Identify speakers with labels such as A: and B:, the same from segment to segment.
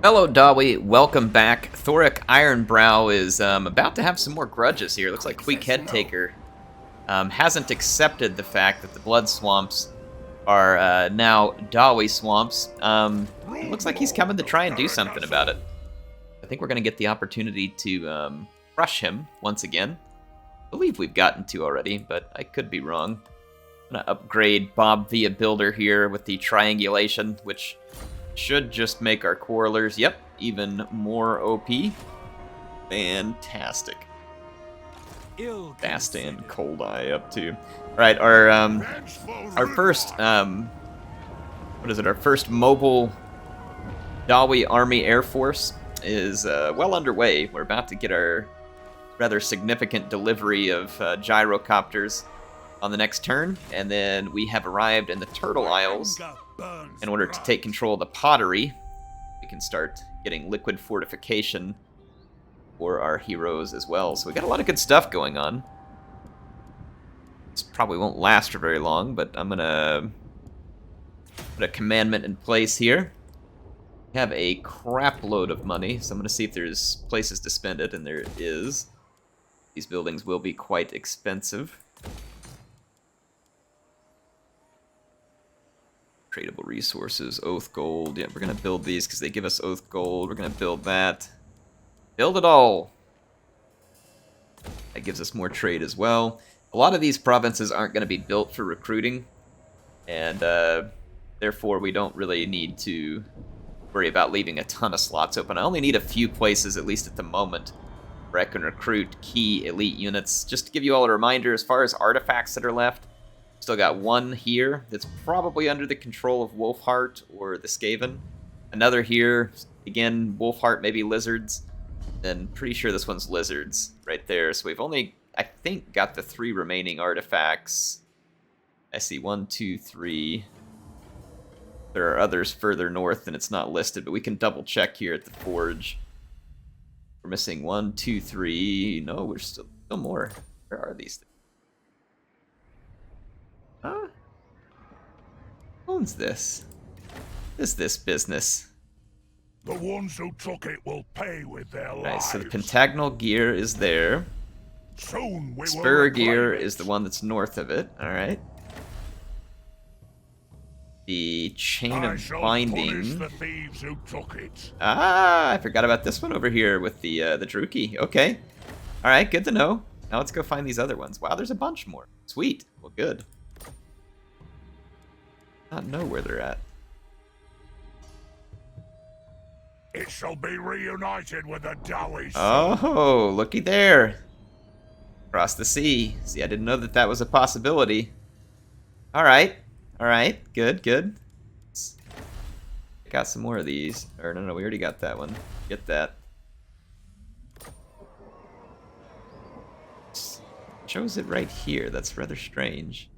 A: Hello, Dawi. Welcome back. THOREK Ironbrow is about to have some more grudges here. Looks like Queek Headtaker hasn't accepted the fact that the Blood Swamps are now Dawi Swamps. Looks like he's coming to try and do something about it. I think we're going to get the opportunity to crush him once again. I believe we've gotten to already, but I could be wrong. I'm going to upgrade Bob via Builder here with the triangulation, which should just make our quarrelers, yep, even more OP. Fantastic. Fast and Cold Eye up too. Right, our first what is it? Our first mobile Dawi Army Air Force is well underway. We're about to get our rather significant delivery of gyrocopters on the next turn, and then we have arrived in the Turtle Isles. In order to take control of the pottery, we can start getting liquid fortification for our heroes as well. So we got a lot of good stuff going on. This probably won't last for very long, but I'm gonna put a commandment in place here. We have a crap load of money, so I'm gonna see if there's places to spend it, and there is. These buildings will be quite expensive. Tradable resources, Oath Gold. Yeah, we're going to build these because they give us Oath Gold. We're going to build that. Build it all! That gives us more trade as well. A lot of these provinces aren't going to be built for recruiting, and therefore we don't really need to worry about leaving a ton of slots open. I only need a few places, at least at the moment, where I can recruit key elite units. Just to give you all a reminder, as far as artifacts that are left, still got one here that's probably under the control of Wolfheart or the Skaven. Another here, again, Wolfheart, maybe lizards. Then pretty sure this one's lizards right there. So we've only, I think, got the 3 remaining artifacts. I see 1, 2, 3. There are others further north and it's not listed, but we can double check here at the forge. We're missing 1, 2, 3. No, we're still more. Where are these things? Huh? Who owns this? What is this business?
B: The ones who took it will pay with their lives.
A: Right, so the pentagonal gear is there.
B: Soon we
A: Spur
B: will
A: gear
B: reclaim it.
A: is the one that's north of it. Alright. The chain
B: I
A: of
B: shall
A: binding.
B: punish the thieves who took it.
A: Ah, I forgot about this one over here with the Druchi. Okay. Alright, good to know. Now let's go find these other ones. Wow, there's a bunch more. Sweet. Well, good. Not know where they're at.
B: It shall be reunited with the Dawi.
A: Oh, looky there. Across the sea. See, I didn't know that that was a possibility. Alright. Alright. Good, good. Got some more of these. Or no, we already got that one. Get that. Shows it right here. That's rather strange.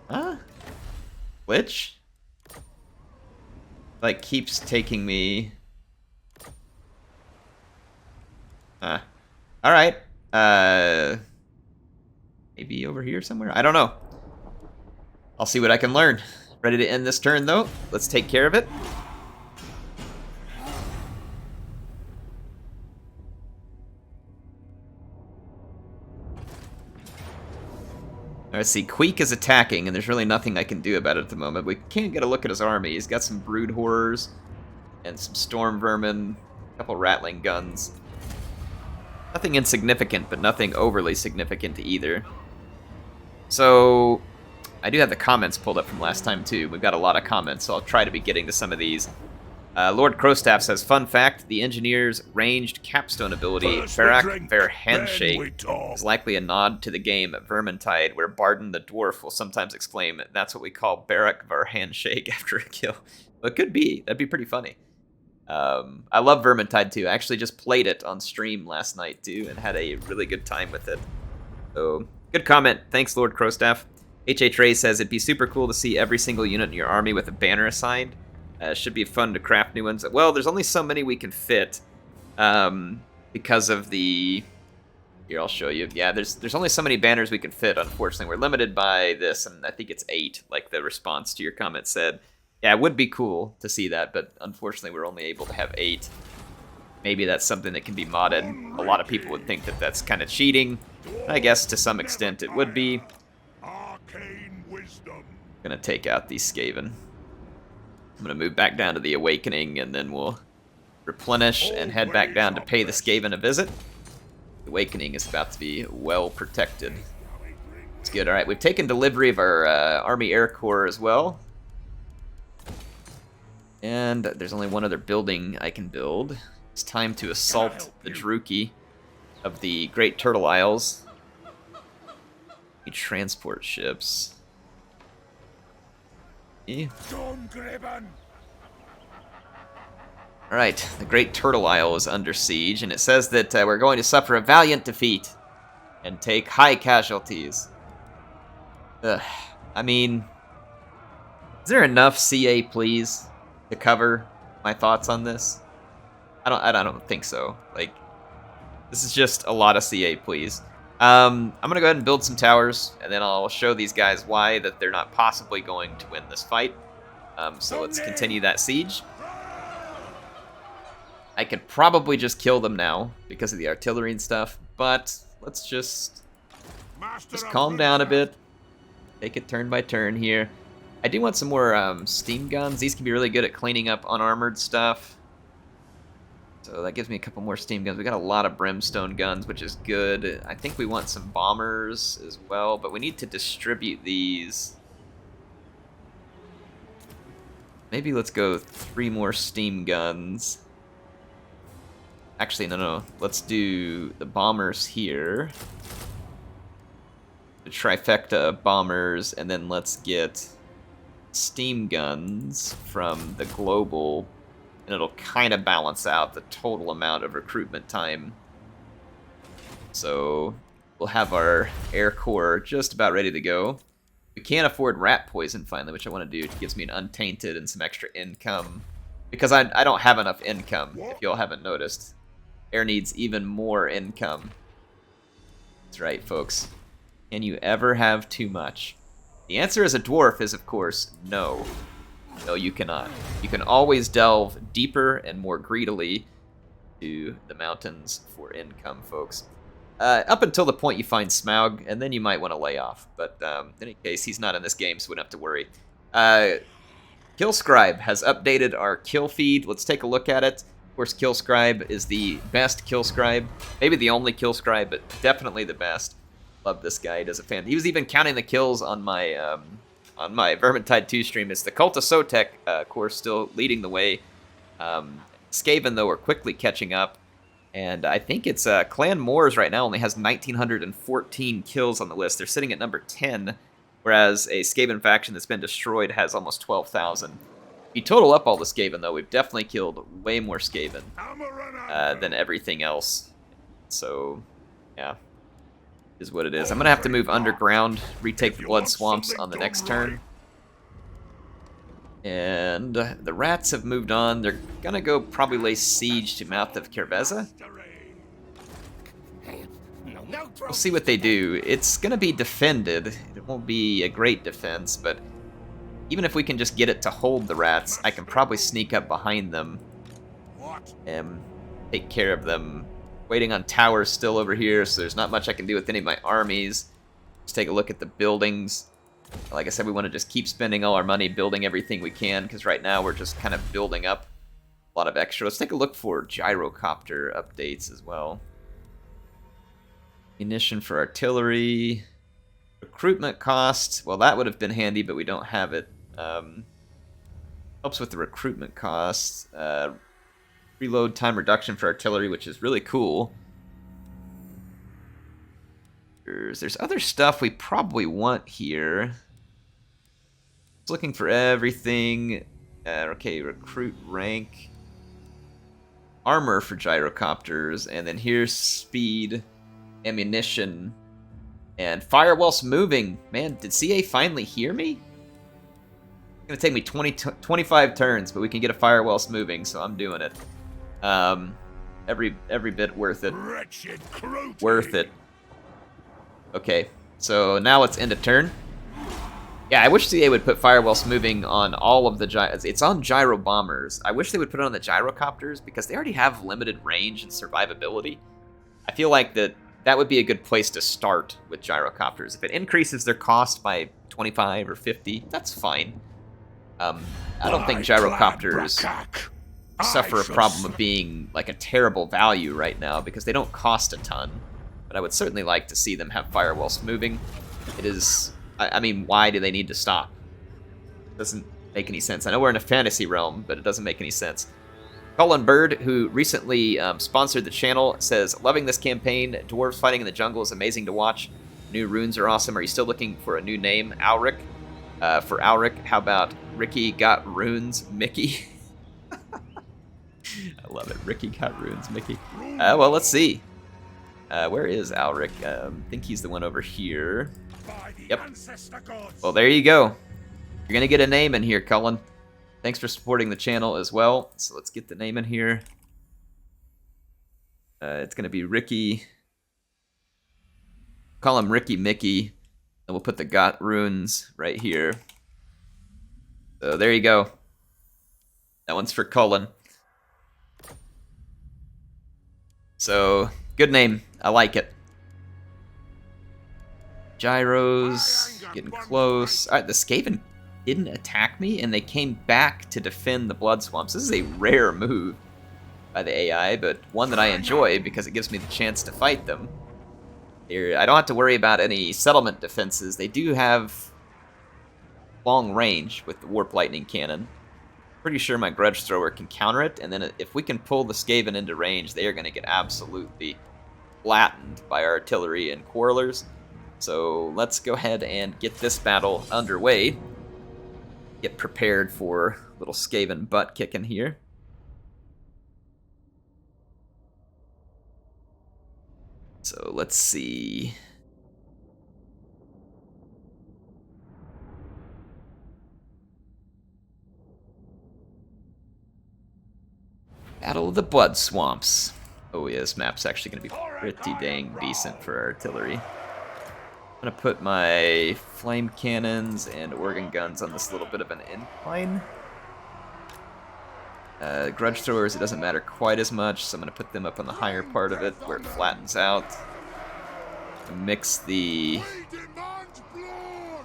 A: Huh? Glitch? Like, keeps taking me... Alright. Maybe over here somewhere? I don't know. I'll see what I can learn. Ready to end this turn, though? Let's take care of it. Let's see, Queek is attacking, and there's really nothing I can do about it at the moment. We can't get a look at his army. He's got some brood horrors and some storm vermin, a couple rattling guns. Nothing insignificant, but nothing overly significant either. So, I do have the comments pulled up from last time too. We've got a lot of comments, so I'll try to be getting to some of these. Lord Crowstaff says, fun fact, the engineer's ranged capstone ability, Barak Ver Handshake, is likely a nod to the game Vermintide, where Barden the Dwarf will sometimes exclaim, that's what we call Barak Ver Handshake after a kill. Well, it could be. That'd be pretty funny. I love Vermintide too. I actually just played it on stream last night too, and had a really good time with it. So, good comment. Thanks, Lord Crowstaff. H.H. Ray says, it'd be super cool to see every single unit in your army with a banner assigned. Should be fun to craft new ones. Well, there's only so many we can fit because of the... Here, I'll show you. Yeah, there's only so many banners we can fit, unfortunately. We're limited by this, and I think it's 8, like the response to your comment said. Yeah, it would be cool to see that, but unfortunately we're only able to have 8. Maybe that's something that can be modded. A lot of people would think that that's kind of cheating. I guess to some extent it would be.
B: Arcane wisdom.
A: Gonna take out these Skaven. I'm gonna move back down to the Awakening, and then we'll replenish and head back down to pay the Skaven a visit. The Awakening is about to be well protected. It's good. Alright, we've taken delivery of our Army Air Corps as well. And there's only one other building I can build. It's time to assault the Druchi of the Great Turle Isles. We transport ships. Alright, the Great Turle Isle is under siege, and it says that we're going to suffer a valiant defeat and take high casualties. Ugh. I mean, is there enough CA, please, to cover my thoughts on this? I don't think so. Like, this is just a lot of CA, please. I'm gonna go ahead and build some towers, and then I'll show these guys why that they're not possibly going to win this fight. So let's continue that siege. I could probably just kill them now because of the artillery and stuff, but let's just calm down a bit. Take it turn by turn here. I do want some more steam guns. These can be really good at cleaning up unarmored stuff. So that gives me a couple more steam guns. We got a lot of brimstone guns, which is good. I think we want some bombers as well, but we need to distribute these. Maybe let's go 3 more steam guns. Actually, no. Let's do the bombers here. The trifecta bombers, and then let's get steam guns from the global, and it'll kind of balance out the total amount of recruitment time. So we'll have our Air Corps just about ready to go. We can't afford rat poison finally, which I want to do. It gives me an untainted and some extra income. Because I don't have enough income, if y'all haven't noticed. Air needs even more income. That's right, folks. Can you ever have too much? The answer as a dwarf is, of course, no. No, you cannot. You can always delve deeper and more greedily to the mountains for income, folks. Up until the point you find Smaug, and then you might want to lay off. But in any case, he's not in this game, so we don't have to worry. Killscribe has updated our kill feed. Let's take a look at it. Of course, Killscribe is the best Killscribe. Maybe the only Killscribe, but definitely the best. Love this guy. He does a fan. He was even counting the kills on my Vermintide 2 stream. It's the Cult of Sotek, of course, still leading the way. Skaven, though, are quickly catching up. And I think it's Clan Moors right now only has 1,914 kills on the list. They're sitting at number 10, whereas a Skaven faction that's been destroyed has almost 12,000. If you total up all the Skaven, though, we've definitely killed way more Skaven than everything else. So, yeah, is what it is. I'm going to have to move underground, retake the Blood Swamps on the next turn. And the rats have moved on. They're going to go probably lay siege to Mouth of Kerveza. We'll see what they do. It's going to be defended. It won't be a great defense, but even if we can just get it to hold the rats, I can probably sneak up behind them and take care of them. Waiting on towers still over here, so there's not much I can do with any of my armies. Let's take a look at the buildings. Like I said, we want to just keep spending all our money building everything we can, because right now we're just kind of building up a lot of extra. Let's take a look for gyrocopter updates as well. Munition for artillery. Recruitment cost. Well, that would have been handy, but we don't have it. Helps with the recruitment costs. Reload time reduction for artillery, which is really cool. There's other stuff we probably want here. Just looking for everything. Okay, recruit rank. Armor for gyrocopters, and then here's speed, ammunition, and fire whilst moving. Man, did CA finally hear me? It's gonna take me 25 turns, but we can get a fire whilst moving, so I'm doing it. Every bit worth it. Worth it. Okay, so now let's end a turn. Yeah, I wish CA would put firewall smoothing on all of the it's on gyro bombers. I wish they would put it on the gyrocopters because they already have limited range and survivability. I feel like that would be a good place to start with gyrocopters. If it increases their cost by 25 or 50, that's fine. I don't think gyrocopters suffer a problem of being like a terrible value right now because they don't cost a ton. But I would certainly like to see them have firewall smoothing. It is... I mean, why do they need to stop? Doesn't make any sense. I know we're in a fantasy realm, but it doesn't make any sense. Colin Bird, who recently sponsored the channel, says, loving this campaign. Dwarves fighting in the jungle is amazing to watch. New runes are awesome. Are you still looking for a new name? Alric. For Alric, how about Ricky Got Runes Mickey? I love it. Ricky Got Runes Mickey. Well, let's see. Where is Alric? I think he's the one over here. Yep. Well, there you go. You're going to get a name in here, Cullen. Thanks for supporting the channel as well. So let's get the name in here. It's going to be Ricky. Call him Ricky Mickey. And we'll put the Got Runes right here. So there you go. That one's for Cullen. So, good name. I like it. Gyros, getting close. Alright, the Skaven didn't attack me, and they came back to defend the Blood Swamps. This is a rare move by the AI, but one that I enjoy because it gives me the chance to fight them. Here, I don't have to worry about any settlement defenses. They do have long range with the Warp Lightning Cannon. Pretty sure my Grudge Thrower can counter it, and then if we can pull the Skaven into range, they are going to get absolutely flattened by our artillery and Quarrelers. So let's go ahead and get this battle underway. Get prepared for a little Skaven butt kicking here. So let's see. Battle of the Blood Swamps. Oh yeah, this map's actually going to be pretty dang decent for artillery. I'm going to put my flame cannons and organ guns on this little bit of an incline. Grudge throwers, it doesn't matter quite as much, so I'm going to put them up on the higher part of it where it flattens out. Mix the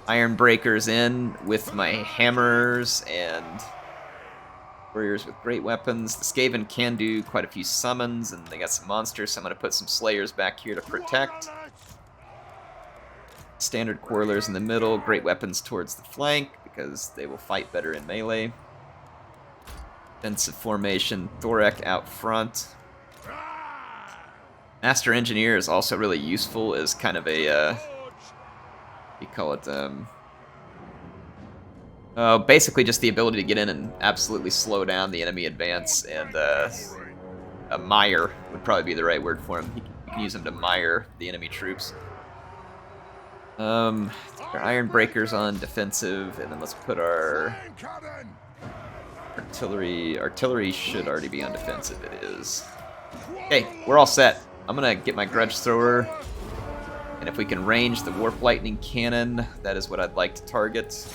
A: iron breakers in with my hammers and warriors with great weapons. The Skaven can do quite a few summons, and they got some monsters, so I'm going to put some slayers back here to protect. Standard Quarrelers in the middle, great weapons towards the flank, because they will fight better in melee. Defensive formation, Thorek out front. Master Engineer is also really useful as kind of a, you call it, basically just the ability to get in and absolutely slow down the enemy advance, and a mire would probably be the right word for him. You can use him to mire the enemy troops. Our iron breakers on defensive, and then let's put our artillery. Artillery should already be on defensive. It is. Okay, we're all set. I'm gonna get my Grudge Thrower, and if we can range the Warp Lightning Cannon, that is what I'd like to target.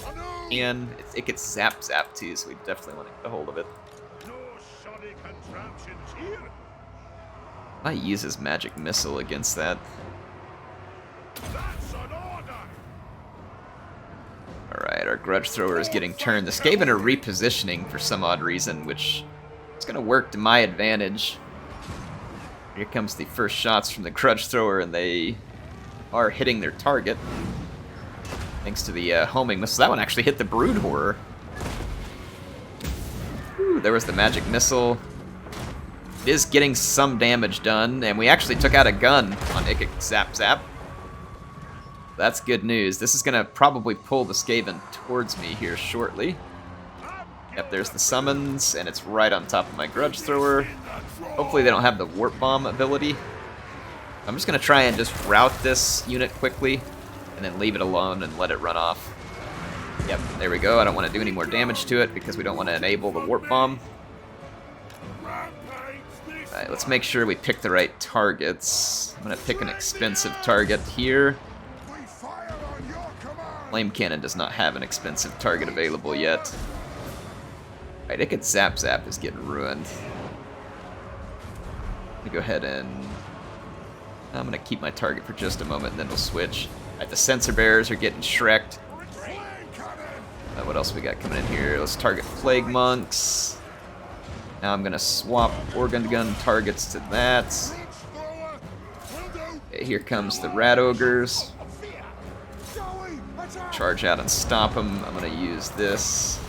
A: And it gets zap too, so we definitely want to get a hold of it. I might use his magic missile against that. Alright, our Grudge Thrower is getting turned. The Skaven are repositioning for some odd reason, which is going to work to my advantage. Here comes the first shots from the Grudge Thrower, and they are hitting their target. Thanks to the homing missile. That one actually hit the Brood Horror. Ooh, there was the magic missile. It is getting some damage done, and we actually took out a gun on Ikik Zap. That's good news. This is going to probably pull the Skaven towards me here shortly. Yep, there's the summons, and it's right on top of my Grudge Thrower. Hopefully they don't have the Warp Bomb ability. I'm just going to try and just route this unit quickly, and then leave it alone and let it run off. Yep, there we go. I don't want to do any more damage to it because we don't want to enable the Warp Bomb. Alright, let's make sure we pick the right targets. I'm going to pick an expensive target here. Flame Cannon does not have an expensive target available yet. Alright, it could Zap is getting ruined. Let me go ahead and... I'm going to keep my target for just a moment and then we'll switch. Alright, the Sensor Bearers are getting shreked. What else we got coming in here? Let's target Plague Monks. Now I'm going to swap Organ Gun targets to that. Okay, here comes the Rat Ogres. Charge out and stop them. I'm going to use this.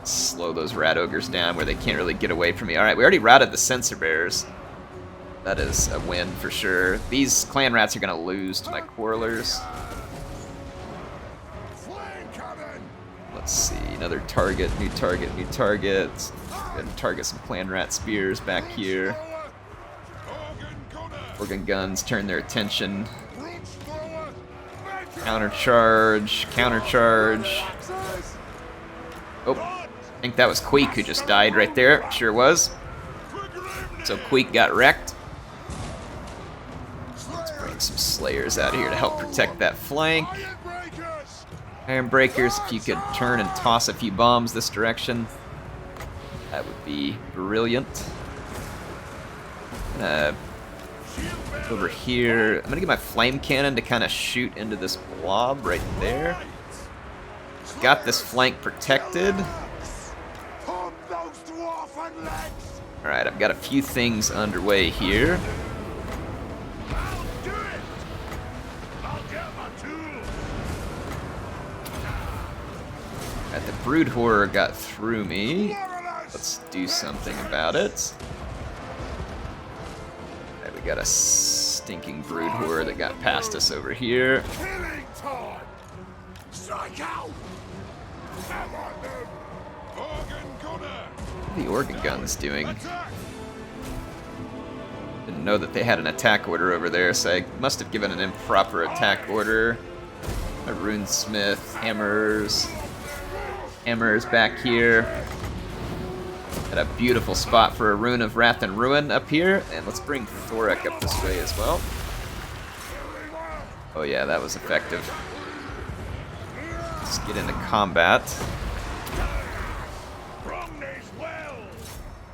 A: Slow those Rat Ogres down where they can't really get away from me. Alright, we already routed the Sensor Bearers. That is a win for sure. These Clan Rats are going to lose to my Quarrelers. Let's see, another target, new target, new target. Go ahead and target some Clan Rat Spears back here. Organ Guns turn their attention. Countercharge, countercharge. Oh, I think that was Queek who just died right there. Sure was. So Queek got wrecked. Let's bring some Slayers out of here to help protect that flank. Iron Breakers, if you could turn and toss a few bombs this direction, that would be brilliant. Over here, I'm gonna get my Flame Cannon to kind of shoot into this blob right there. Got this flank protected. Alright, I've got a few things underway here. The Brood Horror got through me. Let's do something about it. Right, we got a stinking Brood Horror that got past us over here. What are the Organ Guns doing? Didn't know that they had an attack order over there, so I must have given an improper attack order. A Runesmith, hammers. Hammers back here. Got a beautiful spot for a Rune of Wrath and Ruin up here. And let's bring Thorek up this way as well. Oh yeah, that was effective. Let's get into combat.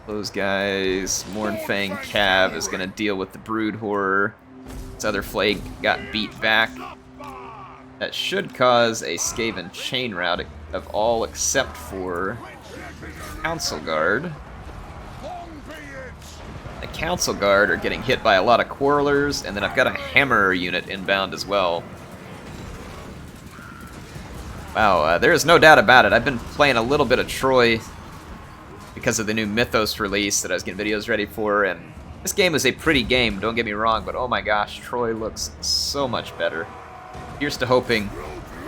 A: Those guys, Mournfang Cav is going to deal with the Brood Horror. This other flag got beat back. That should cause a Skaven chain rout of all except for Council Guard. The Council Guard are getting hit by a lot of Quarrelers, and then I've got a Hammer unit inbound as well. Wow, there is no doubt about it. I've been playing a little bit of Troy because of the new Mythos release that I was getting videos ready for, and this game is a pretty game, don't get me wrong, but oh my gosh, Troy looks so much better. Here's to hoping,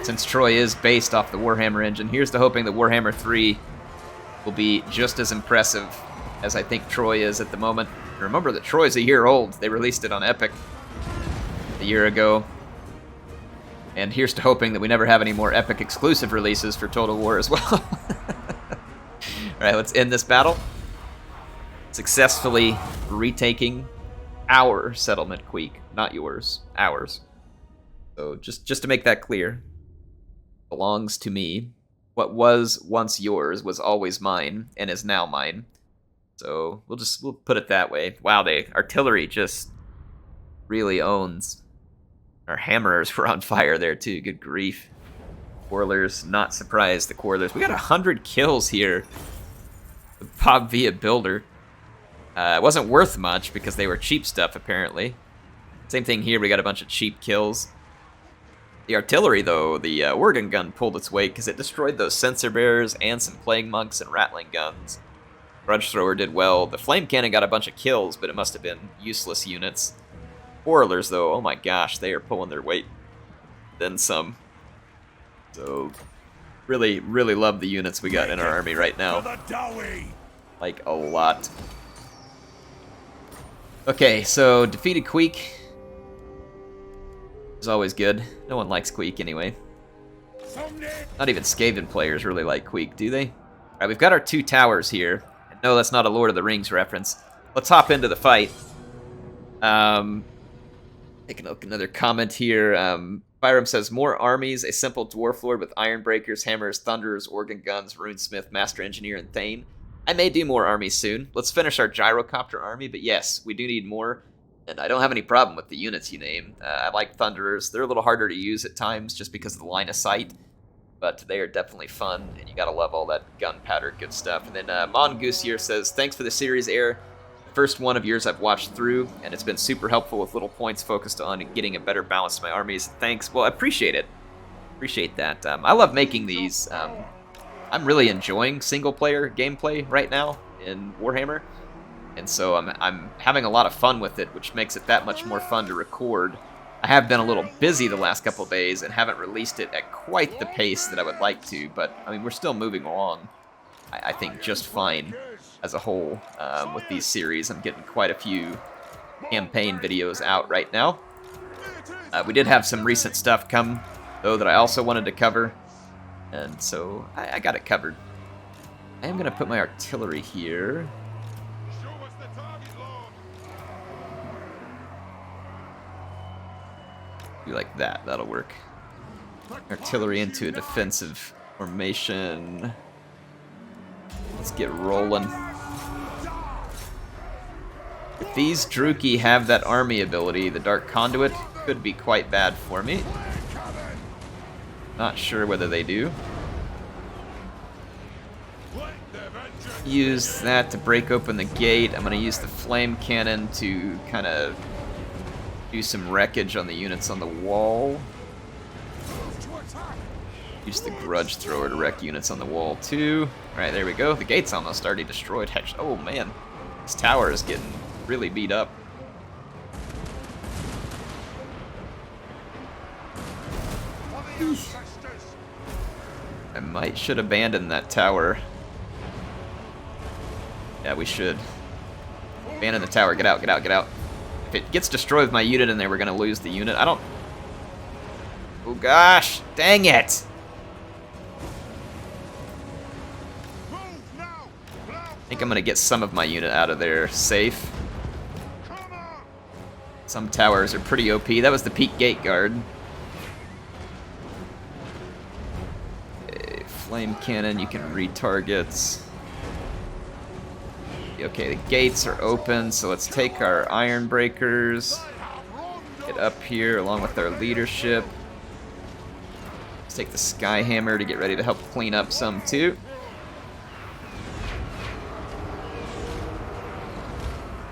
A: since Troy is based off the Warhammer engine, here's to hoping that Warhammer 3 will be just as impressive as I think Troy is at the moment. Remember that Troy's a year old. They released it on Epic a year ago. And here's to hoping that we never have any more Epic exclusive releases for Total War as well. Alright, let's end this battle. Successfully retaking our settlement, Queek. Not yours. Ours. So just to make that clear, belongs to me. What was once yours was always mine and is now mine. So we'll put it that way. Wow, the artillery just really owns. Our hammers were on fire there too. Good grief. Quarrelers, not surprised. The Quarrelers. We got 100 kills here. The Bob Via Builder. It wasn't worth much because they were cheap stuff apparently. Same thing here. We got a bunch of cheap kills. The artillery, though, the organ gun pulled its weight because it destroyed those sensor bearers and some plague monks and rattling guns. Grudge Thrower did well. The flame cannon got a bunch of kills, but it must have been useless units. Quarrelers, though, oh my gosh, they are pulling their weight. Then some. So, really, really love the units we got in our army right now. Like, a lot. Okay, so defeated Queek. Is always good. No one likes Queek anyway. Not even Skaven players really like Queek, do they? Alright, we've got our 2 towers here. No, that's not a Lord of the Rings reference. Let's hop into the fight. Taking a look at another comment here. Byram says, more armies, a simple dwarf lord with iron breakers, hammers, thunders, organ guns, runesmith, master engineer, and thane. I may do more armies soon. Let's finish our gyrocopter army, but yes, we do need more. And I don't have any problem with the units you name. I like thunderers. They're a little harder to use at times just because of the line of sight. But they are definitely fun, and you gotta love all that gunpowder good stuff. And then Mongoose here says, thanks for the series, Air. First one of yours I've watched through, and it's been super helpful with little points focused on getting a better balance to my armies. Thanks. Well, I appreciate it. Appreciate that. I love making these. I'm really enjoying single-player gameplay right now in Warhammer, and so I'm having a lot of fun with it, which makes it that much more fun to record. I have been a little busy the last couple of days and haven't released it at quite the pace that I would like to, but I mean, we're still moving along, I think, just fine as a whole with these series. I'm getting quite a few campaign videos out right now. We did have some recent stuff come, though, that I also wanted to cover, and so I got it covered. I am going to put my artillery here. Do like that, that'll work. Artillery into a defensive formation. Let's get rolling. If these Druchi have that army ability, the Dark Conduit could be quite bad for me. Not sure whether they do. Use that to break open the gate. I'm going to use the flame cannon to kind of do some wreckage on the units on the wall. Use the grudge thrower to wreck units on the wall too. Alright, there we go. The gate's almost already destroyed. Oh man, this tower is getting really beat up. I should abandon that tower. Yeah, we should. Abandon the tower. Get out, get out, get out. If it gets destroyed with my unit in there, we're going to lose the unit. I don't... Oh gosh! Dang it! I think I'm going to get some of my unit out of there safe. Some towers are pretty OP. That was the peak gate guard. Okay, flame cannon, you can retarget. Okay, the gates are open, so let's take our iron breakers. Get up here along with our leadership. Let's take the skyhammer to get ready to help clean up some too.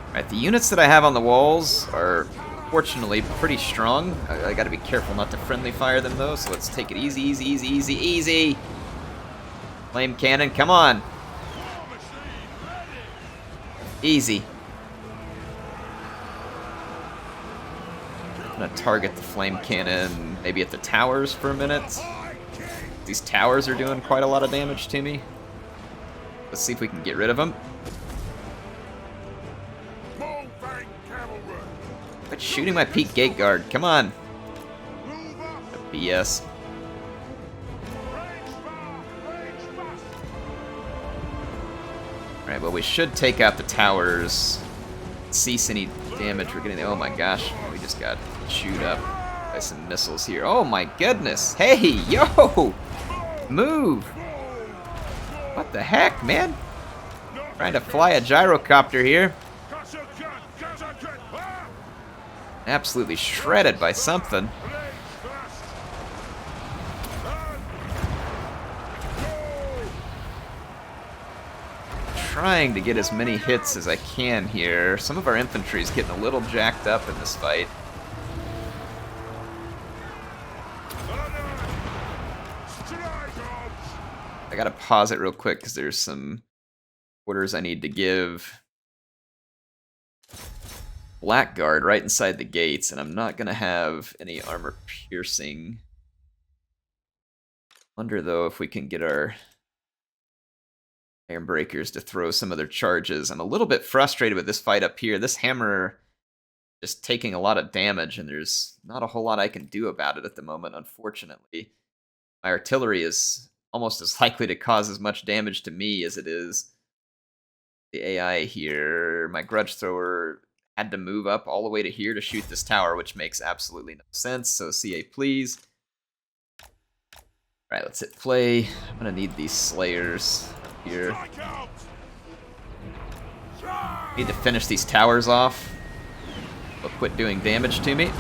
A: Alright, the units that I have on the walls are fortunately pretty strong. I gotta be careful not to friendly fire them though, so let's take it easy, easy, easy, easy, easy! Flame cannon, come on! Easy. I'm gonna target the flame cannon maybe at the towers for a minute. These towers are doing quite a lot of damage to me. Let's see if we can get rid of them. Quit shooting my peak gate guard. Come on. BS. Alright, well, we should take out the towers. Cease any damage we're getting. Oh my gosh, we just got chewed up by some missiles here. Oh my goodness. Hey, yo! Move! What the heck, man? Trying to fly a gyrocopter here. Absolutely shredded by something. Trying to get as many hits as I can here. Some of our infantry is getting a little jacked up in this fight. I gotta pause it real quick because there's some orders I need to give. Blackguard right inside the gates, and I'm not gonna have any armor piercing. Wonder though if we can get our iron breakers to throw some of their charges. I'm a little bit frustrated with this fight up here. This hammer just taking a lot of damage, and there's not a whole lot I can do about it at the moment, unfortunately. My artillery is almost as likely to cause as much damage to me as it is the AI here. My grudge thrower had to move up all the way to here to shoot this tower, which makes absolutely no sense. So CA, please. All right, let's hit play. I'm gonna need these slayers up here. Need to finish these towers off. They'll quit doing damage to me.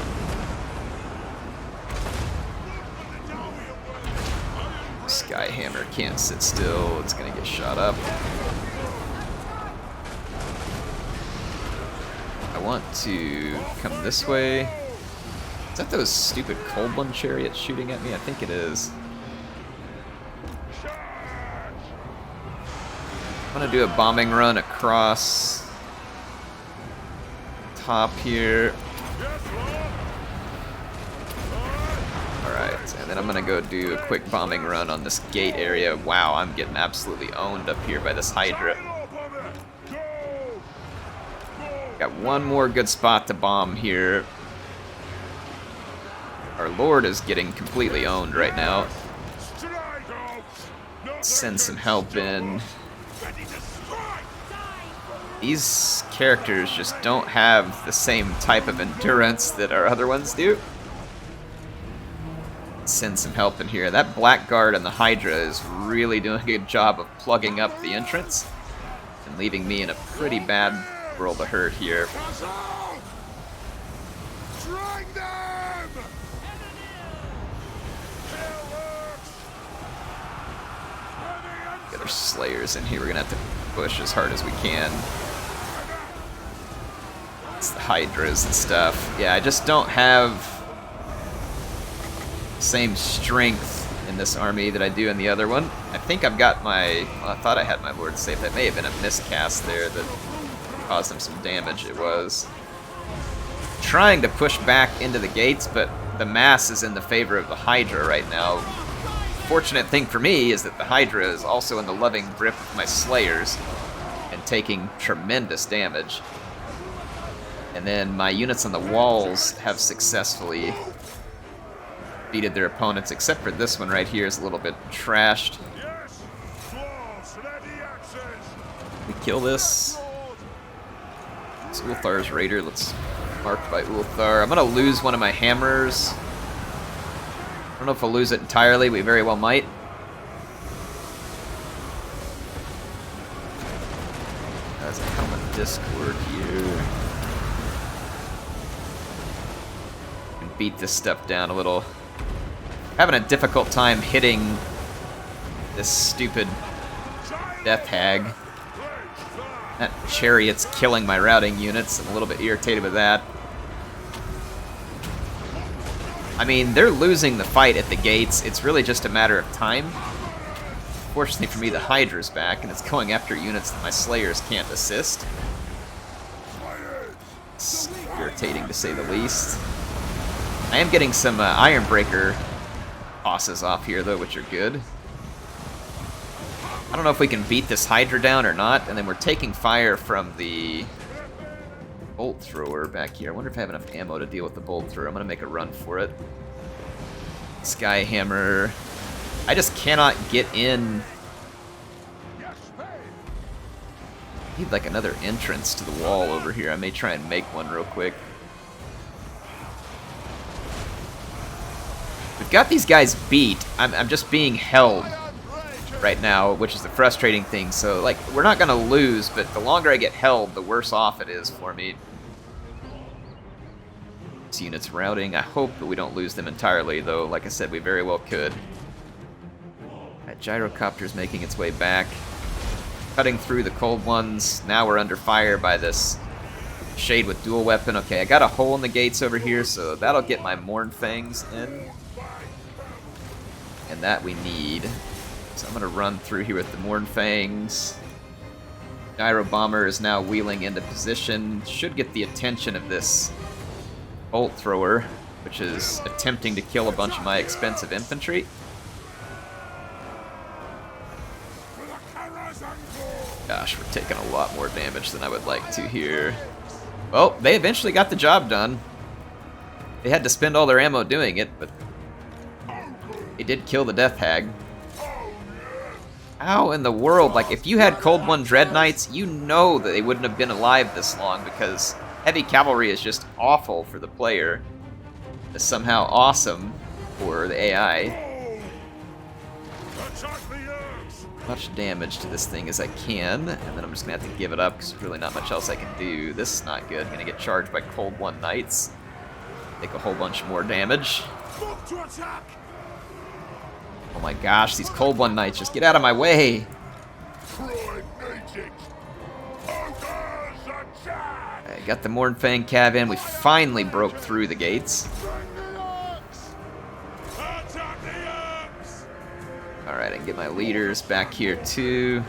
A: Skyhammer can't sit still. It's gonna get shot up. I want to come this way. Is that those stupid Cold One chariots shooting at me? I think it is. I'm gonna do a bombing run across top here. Alright, and then I'm gonna go do a quick bombing run on this gate area. Wow, I'm getting absolutely owned up here by this Hydra. Got one more good spot to bomb here. Our Lord is getting completely owned right now. Send some help in. These characters just don't have the same type of endurance that our other ones do. Send some help in here. That Blackguard and the Hydra is really doing a good job of plugging up the entrance and leaving me in a pretty bad world of hurt here. Get our Slayers in here. We're gonna have to push as hard as we can. It's the Hydras and stuff. Yeah, I just don't have the same strength in this army that I do in the other one. I think I've got my... Well, I thought I had my Lord safe. That may have been a miscast there that caused him some damage. It was. Trying to push back into the gates, but the mass is in the favor of the Hydra right now. Fortunate thing for me is that the Hydra is also in the loving grip of my Slayers and taking tremendous damage. And then my units on the walls have successfully defeated their opponents, except for this one right here is a little bit trashed. We kill this. It's Ulthar's Raider. Let's mark by Ulthar. I'm gonna lose one of my hammers. I don't know if I'll lose it entirely. We very well might. There's a common Discord here. Can beat this stuff down a little. Having a difficult time hitting this stupid Death Hag. That chariot's killing my routing units. I'm a little bit irritated with that. I mean, they're losing the fight at the gates. It's really just a matter of time. Fortunately for me, the Hydra's back, and it's going after units that my Slayers can't assist. It's irritating, to say the least. I am getting some Ironbreaker tosses off here, though, which are good. I don't know if we can beat this Hydra down or not, and then we're taking fire from the Bolt Thrower back here. I wonder if I have enough ammo to deal with the Bolt Thrower. I'm going to make a run for it. Skyhammer. I just cannot get in. I need like another entrance to the wall over here. I may try and make one real quick. We've got these guys beat. I'm just being held right now, which is the frustrating thing. So, like, we're not going to lose, but the longer I get held, the worse off it is for me. This unit's routing. I hope that we don't lose them entirely, though. Like I said, we very well could. That gyrocopter's making its way back. Cutting through the cold ones. Now we're under fire by this Shade with dual weapon. Okay, I got a hole in the gates over here, so that'll get my Mournfangs in. And that we need. So I'm going to run through here with the Mournfangs. Gyro Bomber is now wheeling into position. Should get the attention of this Bolt Thrower, which is attempting to kill a bunch of my expensive infantry. Gosh, we're taking a lot more damage than I would like to here. Well, they eventually got the job done. They had to spend all their ammo doing it, but they did kill the Death Hag. How in the world? Like, if you had Cold One Dread Knights, you know that they wouldn't have been alive this long, because heavy cavalry is just awful for the player. It's somehow awesome for the AI. Much damage to this thing as I can, and then I'm just gonna have to give it up because there's really not much else I can do. This is not good. I'm gonna get charged by Cold One Knights. Take a whole bunch more damage. Oh my gosh, these Cold One Knights, just get out of my way! I got the Mornfang Cav in. We finally broke through the gates. Alright, I can get my leaders back here too.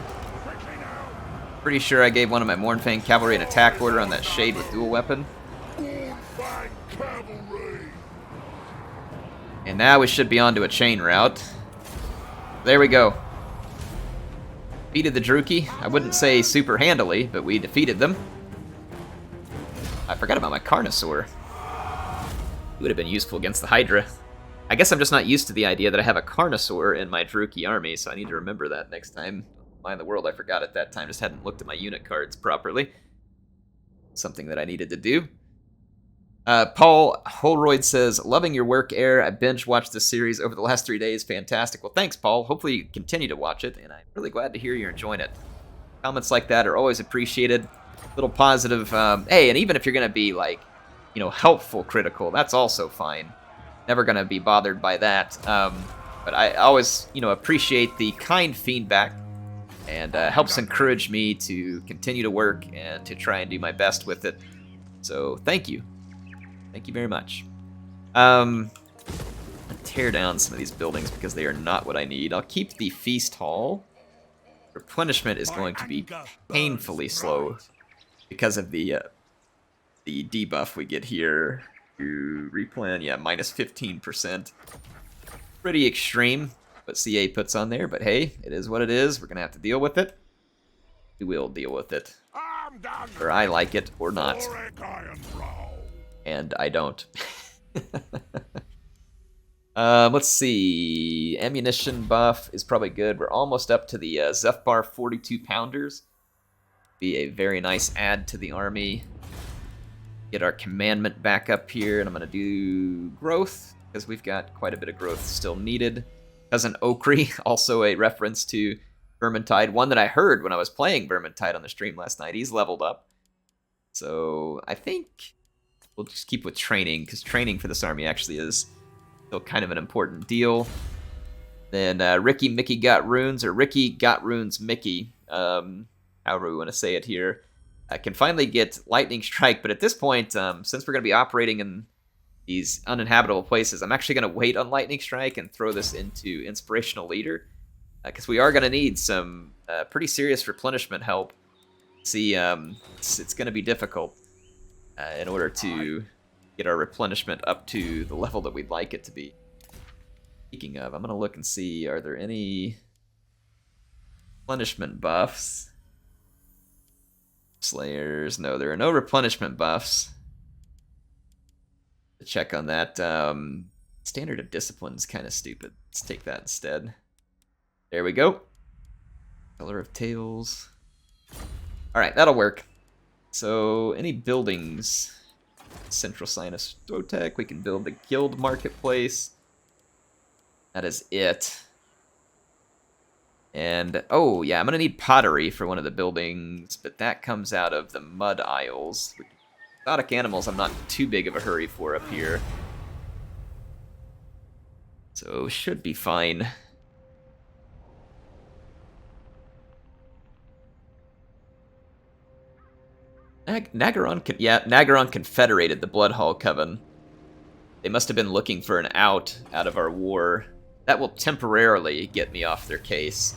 A: Pretty sure I gave one of my Mornfang Cavalry an attack order on that Shade with dual weapon. And now we should be on to a chain route. There we go. Defeated the Druchi. I wouldn't say super handily, but we defeated them. I forgot about my Carnosaur. It would have been useful against the Hydra. I guess I'm just not used to the idea that I have a Carnosaur in my Druchi army, so I need to remember that next time. Mind the world, I forgot at that time. Just hadn't looked at my unit cards properly. Something that I needed to do. Paul Holroyd says, loving your work, Air. I binge-watched this series over the last 3 days. Fantastic. Well, thanks, Paul. Hopefully you continue to watch it, and I'm really glad to hear you're enjoying it. Comments like that are always appreciated. Little positive, hey, and even if you're going to be, like, you know, helpful critical, that's also fine. Never going to be bothered by that. But I always, you know, appreciate the kind feedback, and helps encourage me to continue to work and to try and do my best with it. So, thank you. Thank you very much. I'll tear down some of these buildings because they are not what I need. I'll keep the feast hall. Replenishment is going to be painfully slow because of the debuff we get here. To replan, yeah, minus 15%. Pretty extreme what CA puts on there, but hey, it is what it is. We're gonna have to deal with it. We will deal with it. Or I like it or not. And I don't. Let's see. Ammunition buff is probably good. We're almost up to the Zephyr 42 pounders. Be a very nice add to the army. Get our commandment back up here, and I'm going to do growth, because we've got quite a bit of growth still needed. Cousin Okri, also a reference to Vermintide, one that I heard when I was playing Vermintide on the stream last night. He's leveled up. So I think we'll just keep with training, because training for this army actually is still kind of an important deal. Then Ricky Mickey Got Runes, or Ricky Got Runes Mickey, however we want to say it here, can finally get Lightning Strike. But at this point, since we're going to be operating in these uninhabitable places, I'm actually going to wait on Lightning Strike and throw this into Inspirational Leader, because we are going to need some pretty serious replenishment help. See, it's going to be difficult in order to get our replenishment up to the level that we'd like it to be. Speaking of, I'm going to look and see, are there any replenishment buffs? Slayers, no, there are no replenishment buffs. To check on that. Standard of Discipline is kind of stupid. Let's take that instead. There we go. Color of Tails. Alright, that'll work. So, any buildings? Central Sinus Stotec, we can build the Guild Marketplace. That is it. And, oh, yeah, I'm going to need pottery for one of the buildings, but that comes out of the Mud Isles. Exotic animals I'm not too big of a hurry for up here. So, should be fine. Nagaron Confederated, the Bloodhall Coven. They must have been looking for an out of our war. That will temporarily get me off their case.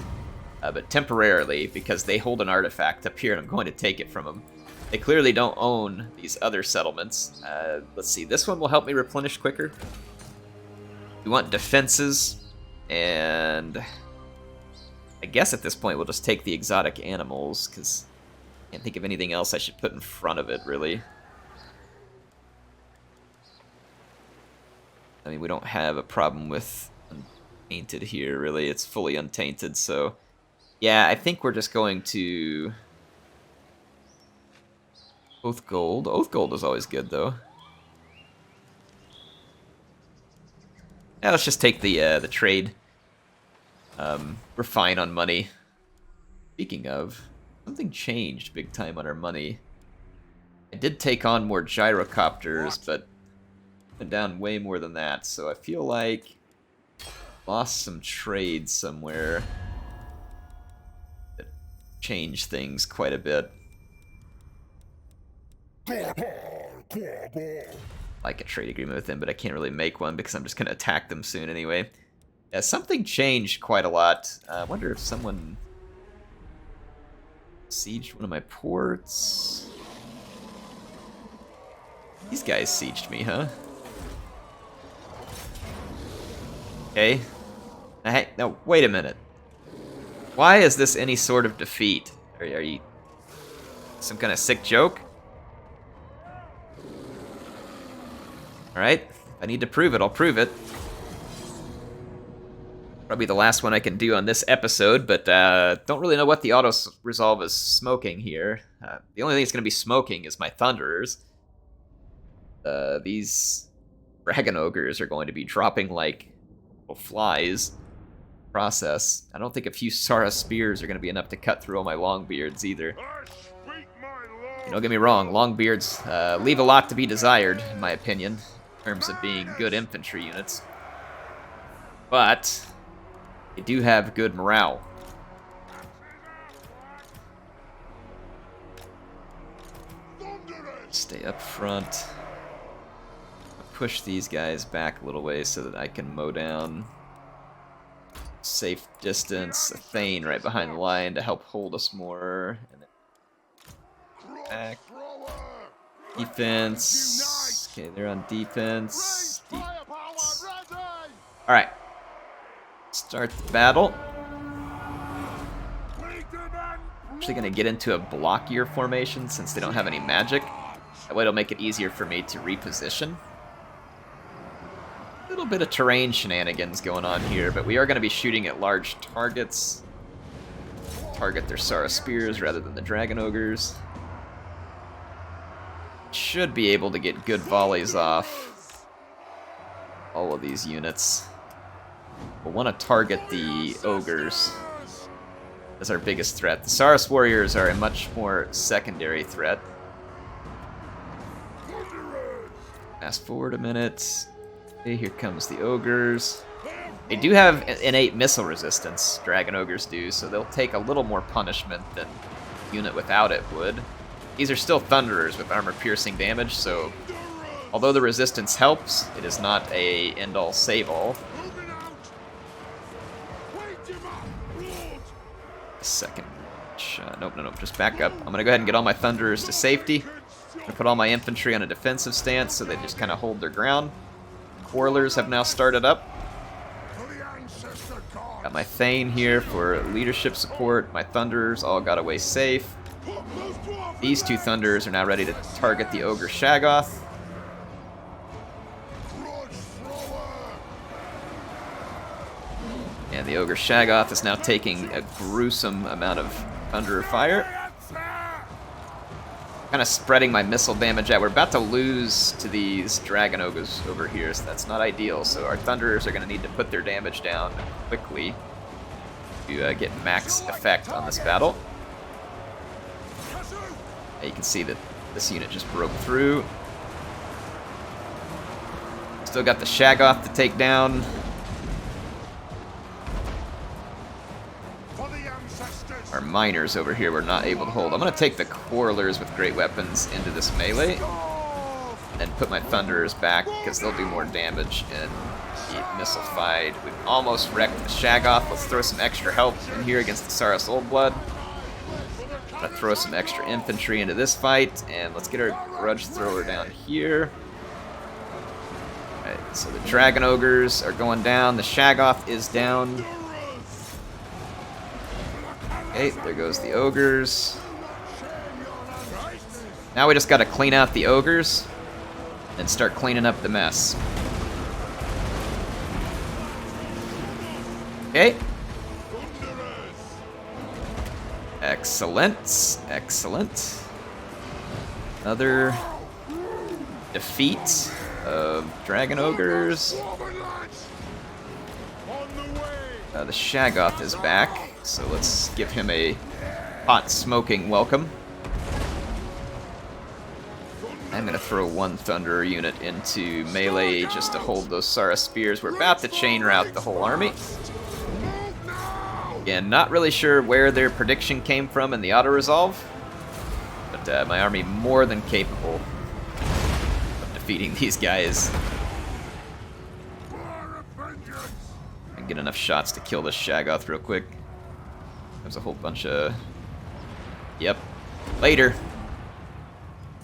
A: But temporarily, because they hold an artifact up here and I'm going to take it from them. They clearly don't own these other settlements. Let's see, this one will help me replenish quicker. We want defenses, and I guess at this point we'll just take the exotic animals, because I can't think of anything else I should put in front of it, really. I mean, we don't have a problem with untainted here, really. It's fully untainted, so yeah, I think we're just going to Oath Gold. Oath Gold is always good, though. Yeah, let's just take the trade. We're fine on money. Speaking of, something changed big time on our money. I did take on more gyrocopters, but went down way more than that, so I feel like lost some trades somewhere that changed things quite a bit. Like a trade agreement with them, but I can't really make one because I'm just going to attack them soon anyway. Yeah, something changed quite a lot. I wonder if someone sieged one of my ports. These guys sieged me, huh? Okay. Hey, no, wait a minute. Why is this any sort of defeat? Are you some kind of sick joke? Alright, if I need to prove it, I'll prove it. Probably the last one I can do on this episode, but don't really know what the auto-resolve is smoking here. The only thing it's going to be smoking is my Thunderers. These Dragon Ogres are going to be dropping like little flies. Process. I don't think a few Sara Spears are going to be enough to cut through all my Longbeards either. Don't get me wrong, Longbeards leave a lot to be desired, in my opinion, in terms of being good infantry units. But they do have good morale. Stay up front. Push these guys back a little ways so that I can mow down. Safe distance, a Thane right behind the line to help hold us more. And then back. Defense. Okay, they're on defense. Alright. Start the battle. Actually gonna get into a blockier formation since they don't have any magic. That way it'll make it easier for me to reposition. A little bit of terrain shenanigans going on here, but we are going to be shooting at large targets. Target their Sara Spears rather than the Dragon Ogres. Should be able to get good volleys off all of these units. We'll want to target the Ogres as our biggest threat. The Saurus Warriors are a much more secondary threat. Fast forward a minute. Okay, here comes the Ogres. They do have innate missile resistance, Dragon Ogres do, so they'll take a little more punishment than a unit without it would. These are still Thunderers with armor-piercing damage, so although the resistance helps, it is not a end-all, save-all. Second shot. Nope, just back up. I'm going to go ahead and get all my Thunderers to safety. I'm going to put all my infantry on a defensive stance so they just kind of hold their ground. Quarrelers have now started up. Got my Thane here for leadership support. My Thunderers all got away safe. These two Thunderers are now ready to target the Ogre Shaggoth. And the Ogre Shaggoth is now taking a gruesome amount of Thunderer fire. Kind of spreading my missile damage out. We're about to lose to these Dragon Ogres over here, so that's not ideal. So our Thunderers are going to need to put their damage down quickly to get max effect on this battle. You can see that this unit just broke through. Still got the Shaggoth to take down. Our miners over here were not able to hold. I'm going to take the Quarrelers with great weapons into this melee and put my Thunderers back because they'll do more damage in the missile fight. We've almost wrecked the Shaggoth. Let's throw some extra help in here against the Saurus Oldblood. I'm going to throw some extra infantry into this fight, and let's get our Grudge Thrower down here. Alright, so the Dragon Ogres are going down. The Shaggoth is down. Okay, there goes the Ogres. Now we just gotta clean out the Ogres and start cleaning up the mess. Okay. Excellent, excellent. Another defeat of dragon ogres. The Shaggoth is back, so let's give him a hot smoking welcome. I'm going to throw one Thunderer unit into melee just to hold those Sara Spears. We're about to chain route the whole army. Again, not really sure where their prediction came from in the auto-resolve, but my army more than capable of defeating these guys. I can get enough shots to kill this Shaggoth real quick. There's a whole bunch of... Yep. Later.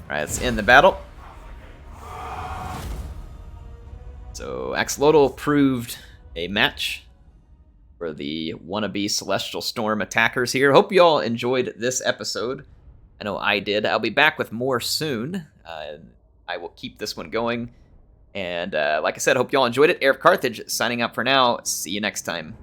A: Alright, let's end the battle. So, Axolotl proved a match for the wannabe Celestial Storm attackers here. Hope you all enjoyed this episode. I know I did. I'll be back with more soon. I will keep this one going. And like I said, hope you all enjoyed it. HeirofCarthage signing out for now. See you next time.